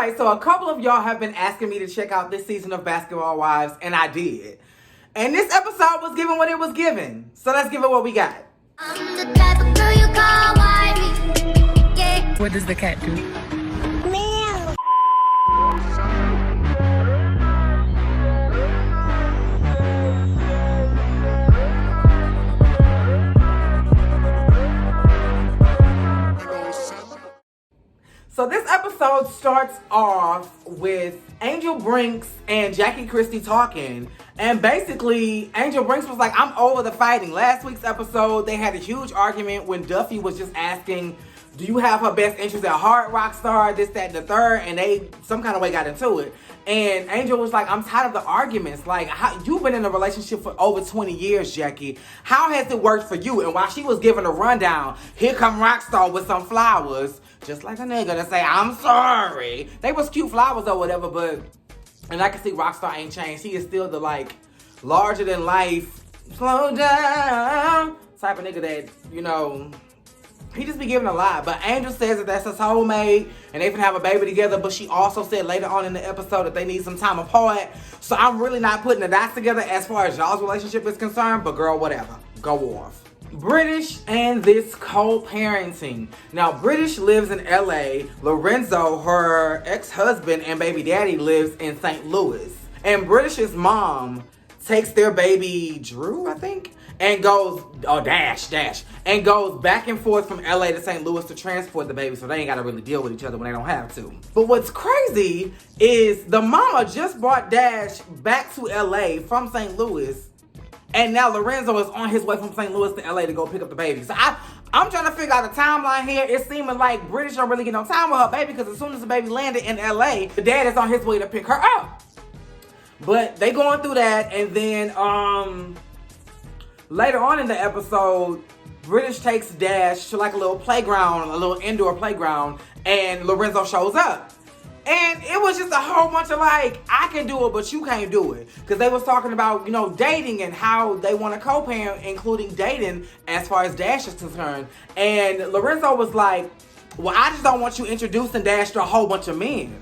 right, so a couple of y'all have been asking me to check out this season of Basketball Wives, and I did. And this episode was given what it was given. So let's give it what we got. I'm the type of girl you call wifey. Yeah. What does the cat do? Meow. So this episode starts off with Angel Brinks and Jackie Christie talking. And basically, Angel Brinks was like, I'm over the fighting. Last week's episode, they had a huge argument when Duffey was just asking, do you have her best interest at heart, Rockstar, this, that, and the third? And they some kind of way got into it. And Angel was like, I'm tired of the arguments. Like, you've been in a relationship for over 20 years, Jackie. How has it worked for you? And while she was giving a rundown, here come Rockstar with some flowers. Just like a nigga to say, I'm sorry. They was cute flowers or whatever, but, and I can see Rockstar ain't changed. He is still the, like, larger than life, slow down type of nigga that, you know, he just be giving a lot. But Angel says that that's his soulmate and they can have a baby together. But she also said later on in the episode that they need some time apart. So I'm really not putting the dots together as far as y'all's relationship is concerned. But girl, whatever. Go off. British and this co-parenting. Now, British lives in LA. Lorenzo, her ex-husband and baby daddy, lives in St. Louis. And British's mom takes their baby, Drew, I think, and goes, Dash, and goes back and forth from LA to St. Louis to transport the baby, so they ain't gotta really deal with each other when they don't have to. But what's crazy is the mama just brought Dash back to LA from St. Louis, and now Lorenzo is on his way from St. Louis to LA to go pick up the baby. So I'm trying to figure out the timeline here. It's seeming like British don't really get no time with her baby, because as soon as the baby landed in LA, the dad is on his way to pick her up. But they going through that, and then later on in the episode, British takes Dash to like a little playground, a little indoor playground, and Lorenzo shows up. And it was just a whole bunch of like, I can do it, but you can't do it. Because they was talking about, you know, dating and how they want to co-parent, including dating as far as Dash is concerned. And Lorenzo was like, well, I just don't want you introducing Dash to a whole bunch of men.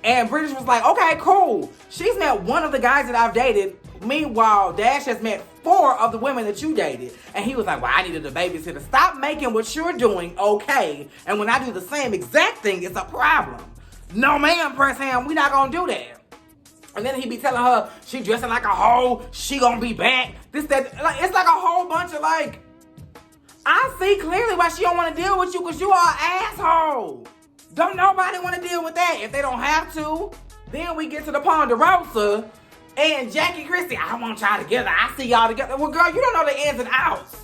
And British was like, okay, cool. She's met one of the guys that I've dated. Meanwhile, Dash has met 4 of the women that you dated. And he was like, well, I needed a babysitter. Stop making what you're doing okay. And when I do the same exact thing, it's a problem. No, ma'am, Prince Ham, we not gonna do that. And then he be telling her she dressing like a hoe, she gonna be back. This, that, like, it's like a whole bunch of like, I see clearly why she don't want to deal with you, because you are an asshole. Don't nobody want to deal with that if they don't have to. Then we get to the Ponderosa and Jackie Christie. I want y'all together. I see y'all together. Well, girl, you don't know the ins and outs.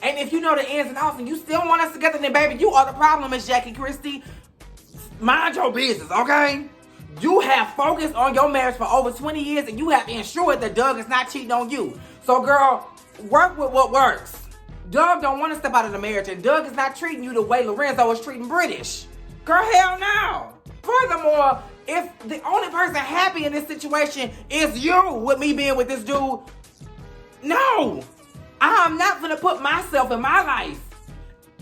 And if you know the ins and outs and you still want us together, then baby, you are the problem, Miss Jackie Christie. Mind your business, okay? You have focused on your marriage for over 20 years and you have ensured that Doug is not cheating on you. So, girl, work with what works. Doug don't want to step out of the marriage, and Doug is not treating you the way Lorenzo is treating British. Girl, hell no. Furthermore, if the only person happy in this situation is you with me being with this dude, no. I'm not gonna put myself in my life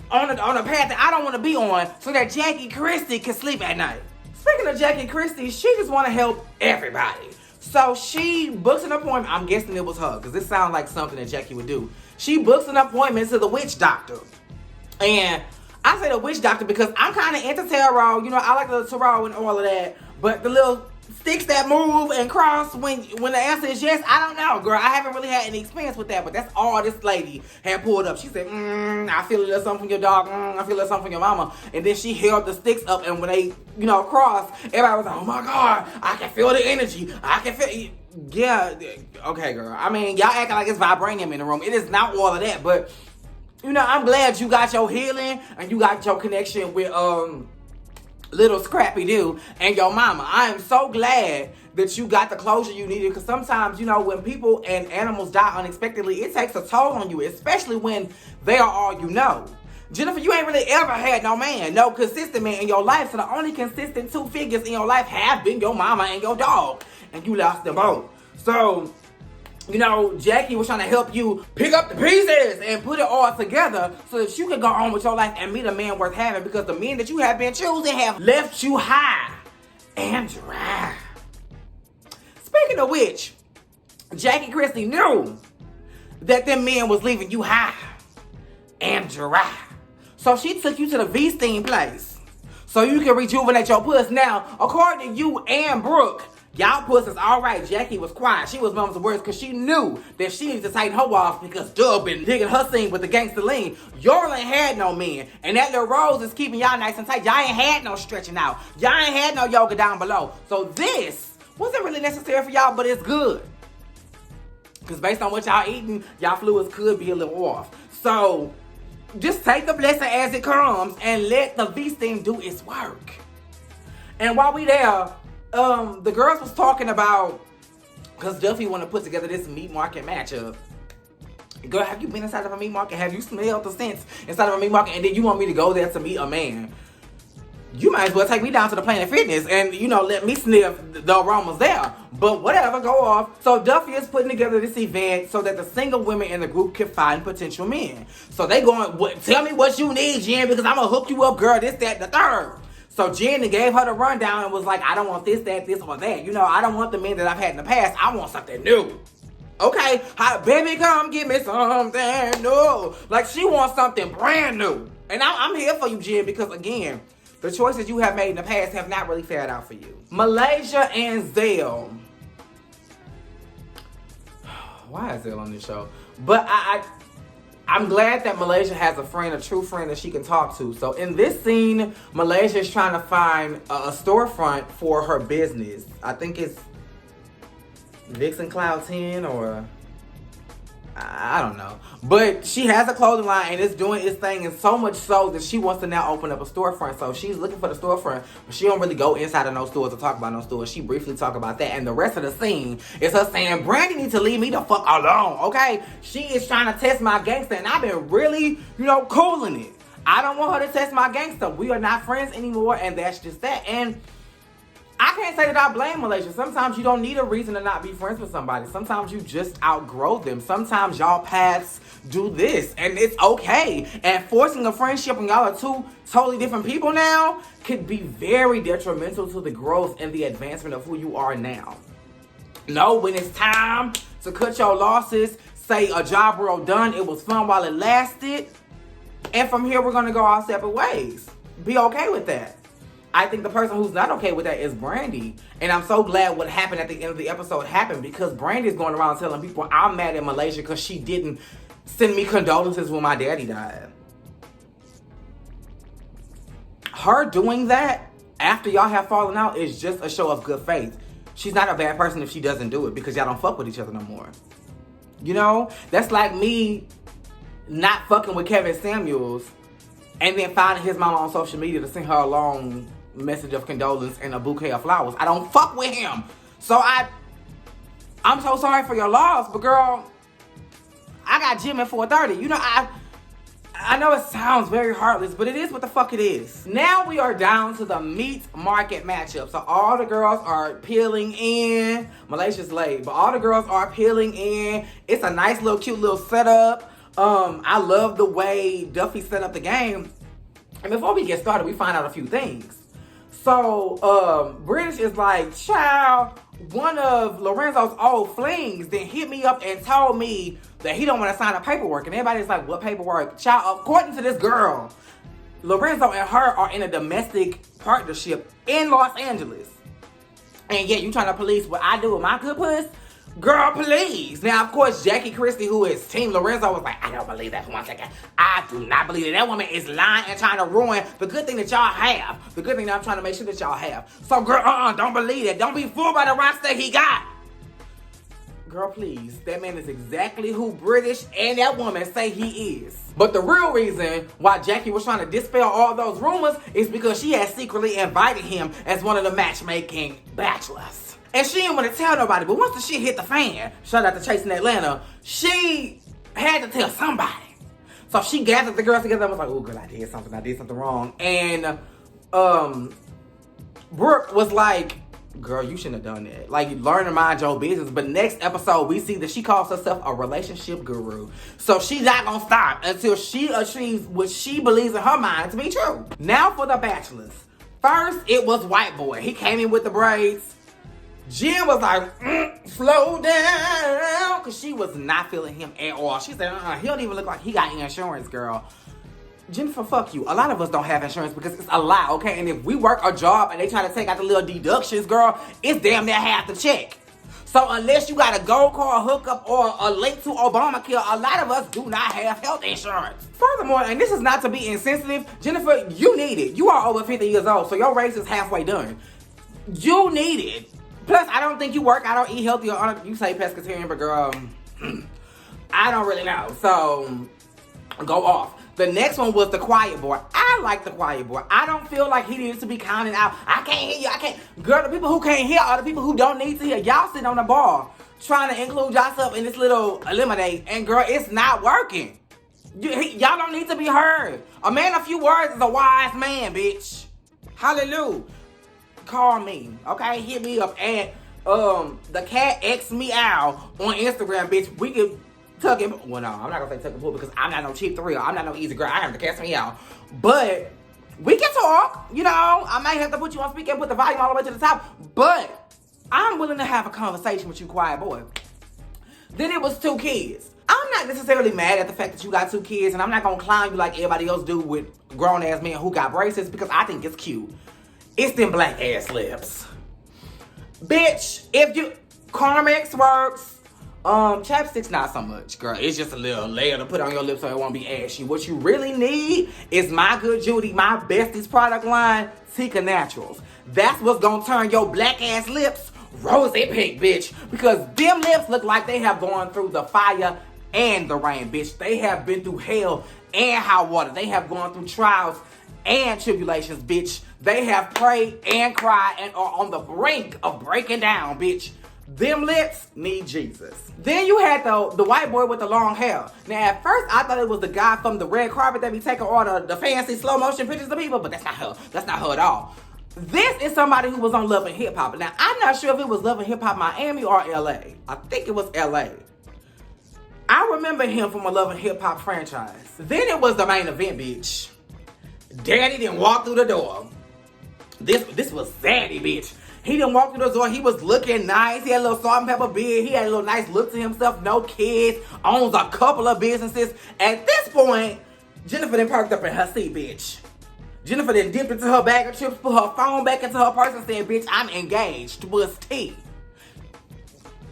on a path that I don't want to be on so that Jackie Christie can sleep at night. Speaking of Jackie Christie, she just want to help everybody. So she books an appointment. I'm guessing it was her, because this sounds like something that Jackie would do. She books an appointment to the witch doctor. And I say the witch doctor because I'm kind of into tarot. You know, I like the tarot and all of that. But the little sticks that move and cross when the answer is yes, I don't know, girl. I haven't really had any experience with that, but that's all this lady had pulled up. She said, I feel a little something from your dog. I feel a little something from your mama. And then she held the sticks up, and when they, you know, crossed, everybody was like, oh my God, I can feel the energy. I can feel. Yeah, okay, girl. I mean, y'all acting like it's vibranium in the room. It is not all of that, but you know, I'm glad you got your healing and you got your connection with little Scrappy Doo and your mama. I am so glad that you got the closure you needed, because sometimes, you know, when people and animals die unexpectedly, it takes a toll on you, especially when they are all you know. Jennifer, you ain't really ever had no man, no consistent man in your life, so the only consistent 2 figures in your life have been your mama and your dog, and you lost them both. So, you know, Jackie was trying to help you pick up the pieces and put it all together so that you can go on with your life and meet a man worth having, because the men that you have been choosing have left you high and dry. Speaking of which, Jackie Christie knew that them men was leaving you high and dry. So she took you to the V-Steam place so you can rejuvenate your puss. Now, according to you and Brooke, y'all puss is alright. Jackie was quiet. She was mum's the words because she knew that she needed to tighten her walls because Dub been digging her scene with the gangster lean. Y'all ain't had no men. And that little rose is keeping y'all nice and tight. Y'all ain't had no stretching out. Y'all ain't had no yoga down below. So this wasn't really necessary for y'all, but it's good. Because based on what y'all eating, y'all fluids could be a little off. So just take the blessing as it comes and let the V-Steam do its work. And while we there, the girls was talking about, because Duffey want to put together this meat market matchup. Girl, have you been inside of a meat market? Have you smelled the scents inside of a meat market? And then you want me to go there to meet a man? You might as well take me down to the Planet Fitness and, let me sniff the aromas there. But whatever, go off. So Duffey is putting together this event so that the single women in the group can find potential men. So they going, tell me what you need, Jen, because I'm going to hook you up, girl, this, that, the third. So Jen gave her the rundown and was like, I don't want this, that, this, or that. I don't want the men that I've had in the past. I want something new. Okay? Baby, come give me something new. Like, she wants something brand new. And I'm here for you, Jen, because, again, the choices you have made in the past have not really fared out for you. Malaysia and Zell. Why is Zell on this show? But I'm glad that Malaysia has a friend, a true friend that she can talk to. So in this scene, Malaysia is trying to find a storefront for her business. I think it's Vixen Cloud 10 or I don't know. But she has a clothing line and it's doing its thing, and so much so that she wants to now open up a storefront. So she's looking for the storefront, but she don't really go inside of no stores or talk about no stores. She briefly talk about that. And the rest of the scene is her saying, Brandi needs to leave me the fuck alone, okay? She is trying to test my gangster, and I've been really, cooling it. I don't want her to test my gangster. We are not friends anymore, and that's just that. And I can't say that I blame Malaysia. Sometimes you don't need a reason to not be friends with somebody. Sometimes you just outgrow them. Sometimes y'all paths do this, and it's okay. And forcing a friendship when y'all are two totally different people now could be very detrimental to the growth and the advancement of who you are now. No, when it's time to cut your losses, say a job well done, it was fun while it lasted, and from here we're gonna go our separate ways. Be okay with that. I think the person who's not okay with that is Brandi. And I'm so glad what happened at the end of the episode happened, because Brandi is going around telling people I'm mad at Malaysia because she didn't send me condolences when my daddy died. Her doing that after y'all have fallen out is just a show of good faith. She's not a bad person if she doesn't do it because y'all don't fuck with each other no more. That's like me not fucking with Kevin Samuels and then finding his mama on social media to send her a long message of condolence and a bouquet of flowers. I don't fuck with him. So I'm so sorry for your loss, but girl, I got gym at 4:30. I know it sounds very heartless, but it is what the fuck it is. Now we are down to the meat market matchup. So all the girls are peeling in. Malaysia's late, but all the girls are peeling in. It's a nice little cute little setup. I love the way Duffey set up the game. And before we get started, we find out a few things. So, British is like, child, one of Lorenzo's old flings then hit me up and told me that he don't want to sign the paperwork. And everybody's like, what paperwork? Child, according to this girl, Lorenzo and her are in a domestic partnership in Los Angeles. And yeah, you trying to police what I do with my good puss? Girl, please. Now, of course, Jackie Christie, who is Team Lorenzo, was like, I don't believe that for 1 second. I do not believe that. That woman is lying and trying to ruin the good thing that y'all have. The good thing that I'm trying to make sure that y'all have. So, girl, don't believe that. Don't be fooled by the rocks that he got. Girl, please. That man is exactly who British and that woman say he is. But the real reason why Jackie was trying to dispel all those rumors is because she had secretly invited him as one of the matchmaking bachelors. And she didn't want to tell nobody, but once the shit hit the fan, shout out to Chase in Atlanta, she had to tell somebody. So she gathered the girls together and was like, oh, girl, I did something wrong. And Brooke was like, girl, you shouldn't have done that. Like, learn to mind your business. But next episode, we see that she calls herself a relationship guru. So she's not going to stop until she achieves what she believes in her mind to be true. Now for the bachelors. First, it was white boy. He came in with the braids. Jen was like, slow down, because she was not feeling him at all. She said, he don't even look like he got insurance, girl. Jennifer, fuck you. A lot of us don't have insurance because it's a lie, okay? And if we work a job and they try to take out the little deductions, girl, it's damn near half the check. So unless you got a gold card hookup or a link to Obamacare, a lot of us do not have health insurance. Furthermore, and this is not to be insensitive, Jennifer, you need it. You are over 50 years old, so your race is halfway done. You need it. Plus, I don't think you work. I don't eat healthy or you say pescatarian, but girl, I don't really know. So, go off. The next one was the quiet boy. I like the quiet boy. I don't feel like he needs to be counting out. I can't hear you. I can't. Girl, the people who can't hear are the people who don't need to hear. Y'all sitting on the bar trying to include yourself in this little eliminate. And girl, it's not working. Y'all don't need to be heard. A man of few words is a wise man, bitch. Hallelujah. Call me, okay? Hit me up at the cat X me out on Instagram, bitch. We could tuck him. Well, no, I'm not gonna say tuck and pull because I'm not no cheap thrill. I'm not no easy girl. I have to cast me out. But we can talk. You know, I might have to put you on speaker and put the volume all the way to the top. But I'm willing to have a conversation with you, quiet boy. Then it was 2 kids. I'm not necessarily mad at the fact that you got 2 kids, and I'm not gonna clown you like everybody else do with grown ass men who got braces because I think it's cute. It's them black ass lips. Bitch, if you, Carmex works. Chapstick's not so much, girl. It's just a little layer to put on your lips so it won't be ashy. What you really need is my good Judy, my bestest product line, Tika Naturals. That's what's gonna turn your black ass lips rosy pink, bitch. Because them lips look like they have gone through the fire and the rain, bitch. They have been through hell and hot water. They have gone through trials and tribulations, bitch. They have prayed and cried and are on the brink of breaking down, bitch. Them lips need Jesus. Then you had the white boy with the long hair. Now, at first, I thought it was the guy from the red carpet that be taking all the fancy slow motion pictures of people, but that's not her. That's not her at all. This is somebody who was on Love and Hip Hop. Now, I'm not sure if it was Love and Hip Hop Miami or LA. I think it was LA. I remember him from a Love and Hip Hop franchise. Then it was the main event, bitch. Daddy didn't walk through the door. This was Zaddy, bitch. He didn't walk through the door. He was looking nice. He had a little salt and pepper beard. He had a little nice look to himself. No kids. Owns a couple of businesses. At this point, Jennifer done perked up in her seat, bitch. Jennifer done dipped into her bag of chips, put her phone back into her purse and said, bitch, I'm engaged. Was tea.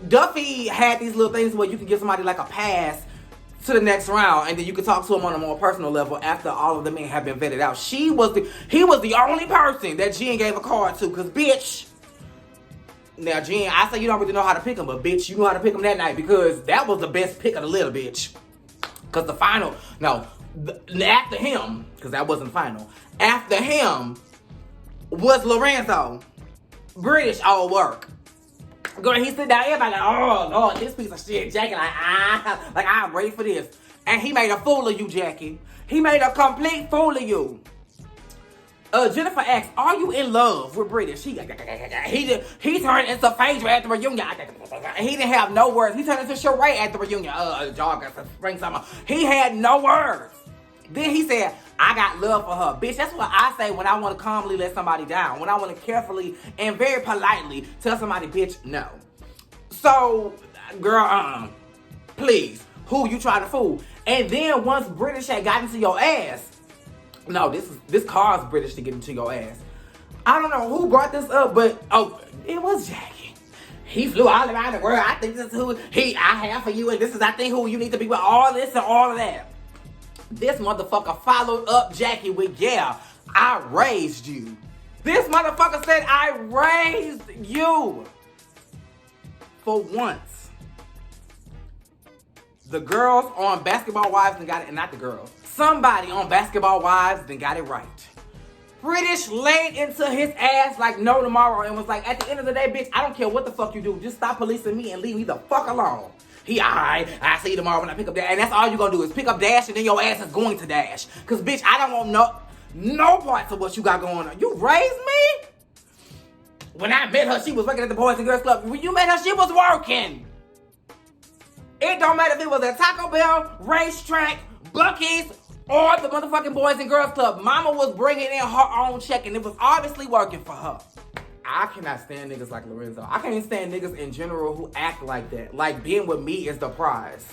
Duffey had these little things where you can give somebody like a pass to the next round, and then you could talk to him on a more personal level after all of the men have been vetted out. He was the only person that Jen gave a card to, because bitch, now Jen, I say you don't really know how to pick him, but bitch, you know how to pick him that night, because that was the best pick of the litter, bitch. Because the final, after him, because that wasn't final, after him was Lorenzo. British all work. Girl, he sit down, everybody like, oh Lord, this piece of shit, Jackie, I'm ready for this. And he made a fool of you, Jackie. He made a complete fool of you. Jennifer asked, are you in love with British? He turned into Phaedra at the reunion. He didn't have no words. He turned into Sheree at the reunion. Spring, summer. He had no words. Then he said, I got love for her. Bitch, that's what I say when I want to calmly let somebody down. When I want to carefully and very politely tell somebody, bitch, no. So, girl, please, who you trying to fool? And then once British had gotten to your ass, no, this caused British to get into your ass. I don't know who brought this up, but, it was Jackie. He flew all around the world. I think this is who I have for you, and this is, I think, who you need to be with, all this and all of that. This motherfucker followed up Jackie with, yeah, I raised you. This motherfucker said, I raised you. For once. The girls on Basketball Wives then got it, and not the girls. Somebody on Basketball Wives then got it right. British laid into his ass like no tomorrow and was like, at the end of the day, bitch, I don't care what the fuck you do. Just stop policing me and leave me the fuck alone. I see you tomorrow when I pick up Dash. And that's all you gonna do is pick up Dash and then your ass is going to Dash. Cause bitch, I don't want no parts of what you got going on. You raised me? When I met her, she was working at the Boys and Girls Club. When you met her, she was working. It don't matter if it was a Taco Bell, racetrack, Buc-ee's, or the motherfucking Boys and Girls Club. Mama was bringing in her own check, and it was obviously working for her. I cannot stand niggas like Lorenzo. I can't stand niggas in general who act like that. Like, being with me is the prize.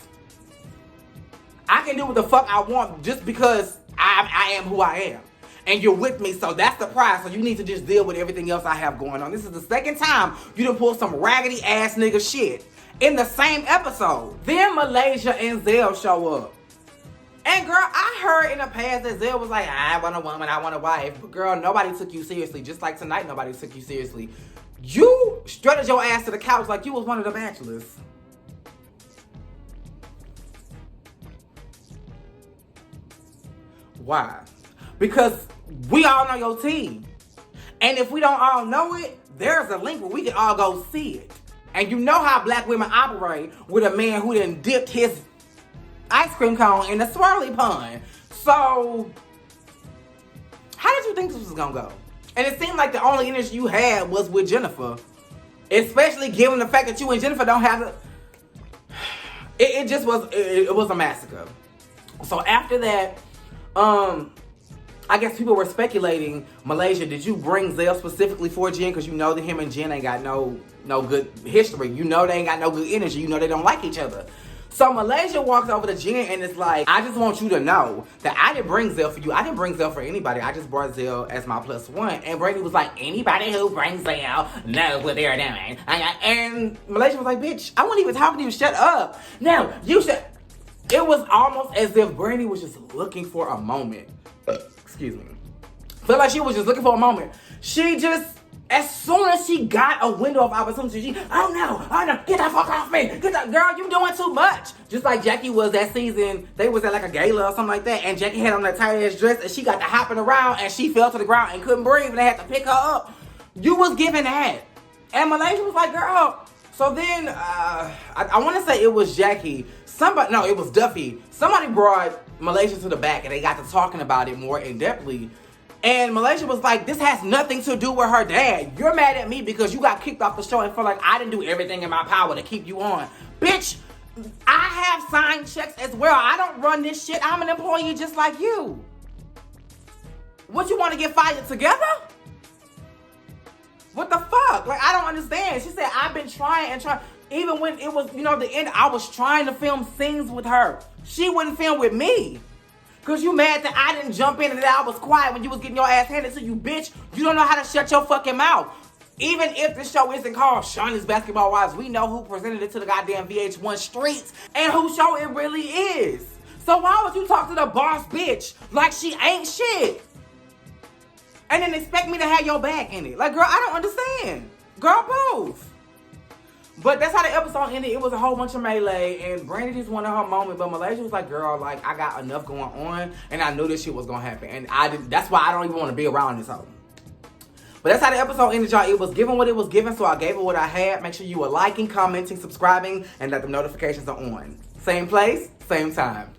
I can do what the fuck I want just because I am who I am. And you're with me, so that's the prize. So you need to just deal with everything else I have going on. This is the second time you done pulled some raggedy ass nigga shit in the same episode. Then Malaysia and Zell show up. And girl, I heard in the past that Zell was like, I want a woman, I want a wife. But girl, nobody took you seriously. Just like tonight, nobody took you seriously. You strutted your ass to the couch like you was one of the bachelors. Why? Because we all know your team. And if we don't all know it, there's a link where we can all go see it. And you know how black women operate with a man who done dipped his ice cream cone in the swirly pond. So, how did you think this was gonna go? And it seemed like the only energy you had was with Jennifer. Especially given the fact that you and Jennifer don't have the... It was a massacre. So after that, I guess people were speculating, Malaysia, did you bring Zell specifically for Jen? Because you know that him and Jen ain't got no good history. You know they ain't got no good energy. You know they don't like each other. So Malaysia walks over to Jen and it's like, I just want you to know that I didn't bring Zell for you. I didn't bring Zell for anybody. I just brought Zell as my plus one. And Brandi was like, anybody who brings Zell knows what they're doing. And Malaysia was like, bitch, I wasn't even talking to you. Shut up. Now, you should... It was almost as if Brandi was just looking for a moment. Excuse me. Felt like she was just looking for a moment. She just, as soon as she got a window of opportunity, oh no, get the fuck off me. Girl, you doing too much. Just like Jackie was that season, they was at like a gala or something like that, and Jackie had on that tight ass dress, and she got to hopping around, and she fell to the ground and couldn't breathe, and they had to pick her up. You was giving that. And Malaysia was like, girl. So then, I want to say it was Jackie. It was Duffey. Somebody brought Malaysia to the back and they got to talking about it more in-depthly. And Malaysia was like, this has nothing to do with her dad. You're mad at me because you got kicked off the show and feel like I didn't do everything in my power to keep you on. Bitch, I have signed checks as well. I don't run this shit. I'm an employee just like you. What, you want to get fired together? What the fuck? Like, I don't understand. She said, I've been trying and trying. Even when it was, the end, I was trying to film scenes with her. She wouldn't film with me. Because you mad that I didn't jump in and that I was quiet when you was getting your ass handed to you, bitch. You don't know how to shut your fucking mouth. Even if the show isn't called Shawnee's Basketball Wives, we know who presented it to the goddamn VH1 streets and whose show it really is. So why would you talk to the boss bitch like she ain't shit? And then expect me to have your back in it. Like, girl, I don't understand. Girl, both. But that's how the episode ended. It was a whole bunch of melee, and Brandi just wanted her moment. But Malaysia was like, girl, like, I got enough going on, and I knew this shit was going to happen. And that's why I don't even want to be around this hoe. But that's how the episode ended, y'all. It was given what it was given, so I gave it what I had. Make sure you are liking, commenting, subscribing, and that the notifications are on. Same place, same time.